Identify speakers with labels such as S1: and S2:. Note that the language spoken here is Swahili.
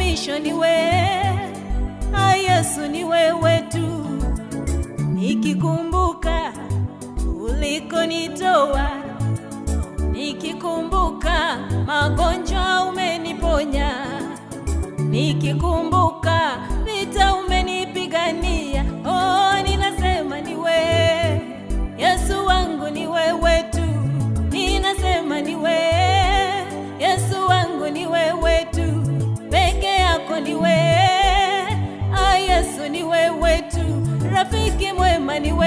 S1: mwisho ni wewe. Yesu ni wewe tu. Nikikumbuka ulikonitoa, nikikumbuka magonjwa umeniponya, nikikumbuka vita umenipigania, ninasema ni wewe. Yesu wangu ni wewe tu. Ninasema ni wewe. Yesu wangu ni wewe tu. Peke yako ni wewe. Yesu ni wewe tu. Rafiki mwema ni wewe.